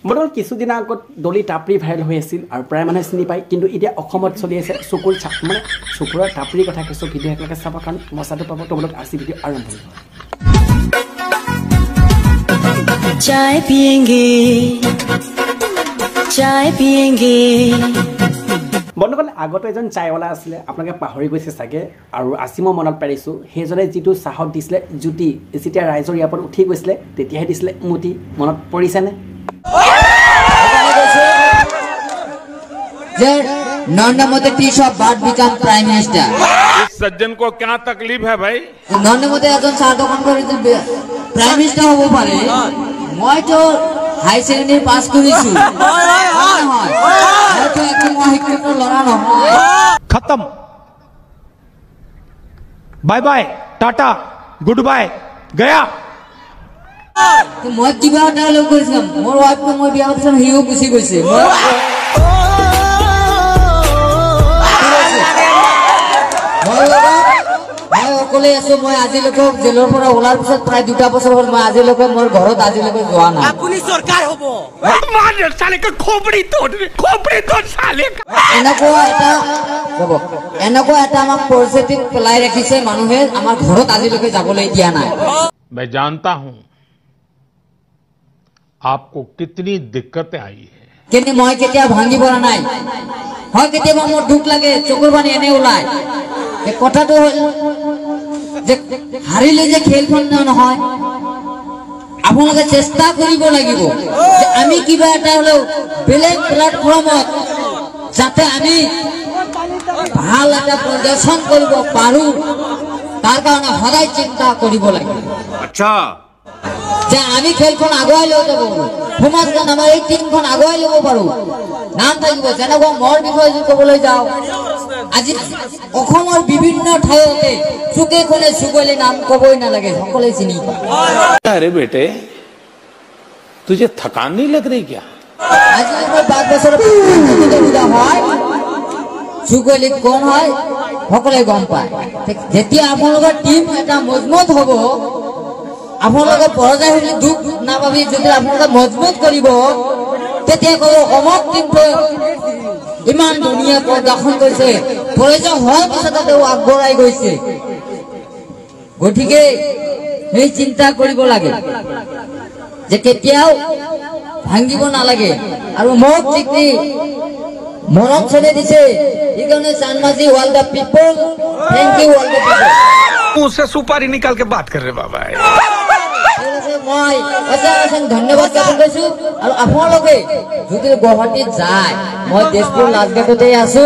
বৰ্তমান কিছুদিন আগত দলি টাপৰি ভাইৰেল হৈ আছিল আৰু প্ৰায় মানুহে চিনি পায় কিন্তু এতিয়া অসমত চলি আছে চকুৰ মানে চকুৰৰ টাপৰিৰ কথা কৈছোঁ ভিডিঅ' একেলগে চাব কাৰণ মচাটো পাব তোমালোক আজি ভিডিঅ' আৰম্ভ হ'ব चाय पिएंगे বন্ধুসকল আগতে এজন চায়ৱালা আছিলে আপোনালোকে পাহৰি গৈছে চাগে আৰু আজি মই মনত পাৰিছোঁ সেইজনে যিটো চাহত দিছিলে জুতি যেতিয়া ৰাইজৰ ইয়াৰ পৰা উঠি গৈছিলে তেতিয়াহে দিছিলে মুটি মনত পৰিছেনে যে नरेंद्र मोदी टीस ऑफ बात बिकम प्राइम मिनिस्टर इस सज्जन को क्या तकलीफ है भाई नरेंद्र मोदी एजन चार दোকান কৰি प्राइम मिनिस्टर হ'ব পাৰে মই তো হাই সেকেন্ডাৰি পাস কৰিছো হয় হয় মই তো একদম শিক্ষিত লৰা নহয় खत्म bye bye tata good bye गया তো মই কিবা এটা লগ কৰিছিলাম মোৰ ওয়াইফকে মই বিয়া কৰিছিলাম হিও গুছি গৈছে অকলে আছো মই আজিলৈকে জেলৰ পৰা ওলাৰ পিছত প্ৰায় 2টা বছৰ হ'ল মই আজিলৈকে মোৰ ঘৰত আজিলৈকে যোৱা নাই আপুনি চৰকাৰ হ'ব मार साले का खोपड़ी तोड़ साले এনেকুৱা এটা আমাক পজিটিভ পেলাই ৰাখিছে মানুহে আমাৰ ঘৰত আজিলৈকে যাবলৈ দিয়া নাই मैं जानता हूं आपको कितनी दिक्कतें आई है কিন্তু মই কেতিয়া ভাঙি পৰা নাই হয় কেতিয়াবা মোৰ দুখ লাগে চকুৰ পানী এনে ওলাই এই কথাটো হ'ল যে হাৰিলে যে খেলখন নহয় আপোনালোকে চেষ্টা কৰিব লাগিব যে আমি কিবা এটা হলেও বেলেগ প্ল্যাটফৰ্মত যাতে আমি ভাল এটা প্ৰদৰ্শন কৰিব পাৰো তাৰ কাৰণে সদায় চিন্তা কৰিব লাগিব अच्छा যে আমি খেলখন আগুৱাই লৈ যাব সমাজখন আমাৰ এই টিমখন আগুৱাই ল'ব পাৰো নাম থাকিব যেনেকুৱা মোৰ বিষয়ে যদি ক'বলৈ যাওঁ আজি অসমৰ বিভিন্ন ঠাইতে চুকে কোণে চুকলে নাম ক'বই নালাগে সকলোৱে চিনি পায় अरे बेटे तुझे थकान नहीं लग रही क्या আজি মই 5 বছৰ পূজা হয় চুকলে কোন হয় সকলোৱে গম পায় যেতিয়া আপোনালোকৰ টিম এটা মজবুত হ'ব আপোনালোকে পৰাজয় হ'লে দুখ নাপাবি যদি আপোনালোকে মজবুত কৰিব তেতিয়া ক'ব অমক টিমটোৱে ইমান ধুনীয়া প্ৰদৰ্শন কৰিছে পৰাজয় হোৱাৰ পিছতো তেওঁ আগবঢ়াই গৈছে গতিকে সেই চিন্তা কৰিব লাগে যে কেতিয়াও ভাঙিব নালাগে আৰু মোক যিখিনি মৰম চলে দিছে এইকাৰণে চানমাজি ওয়াল the people thank U wall the people मुंह से सुपारी निकाल के बात कर रहे बाबा মই অশেষ ধন্যবাদ জ্ঞাপন কৰিছো আৰু আপোনালোকে যদি গুৱাহাটীত যায় মই তেজপুৰ লাজঘাটতে আছো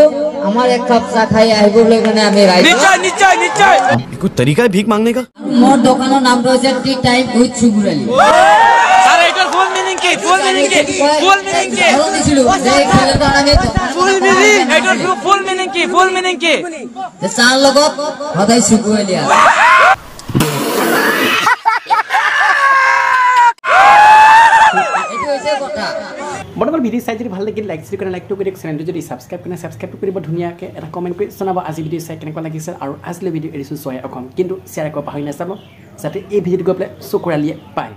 আমাৰ এক কাপ চাহ খাই আহিবলৈ কাৰণে আমি ৰাইজ নিশ্চয় নিশ্চয় कोई तरीका है भीख मांगने का মোৰ দোকানৰ নাম হৈছে টি টাইম উইথ সুগুৰালি স্যার এটার ফুল মিনিং কি ফুল মিনিং কি দিছিলো যে খেলখন আমি ফুল মিনিং এটার ফুল মিনিং কি ফুল মিনিং কি যে চাৰ লগত সদায় সুগুৰালি আছে বৰ্তমান ভিডিঅ' চাই যদি ভাল লাগিল লাইক কৰি লাইকটো কৰি চেনেলটো যদি ছাবস্ক্ৰাইব কৰে ছাবস্ক্ৰাইব কৰিব ধুনীয়াকৈ এটা কমেণ্ট কৰি জনাব আজি ভিডিঅ' চাই কেনেকুৱা লাগিছে আৰু আজিলৈ ভিডিঅ' এৰিছোঁ চোৱাই অকম কিন্তু শ্বেয়াৰ কৰিব পাহৰি নাযাব যাতে এই ভিডিঅ'টো গৈ পেলাই চকুৰালীয়ে পায়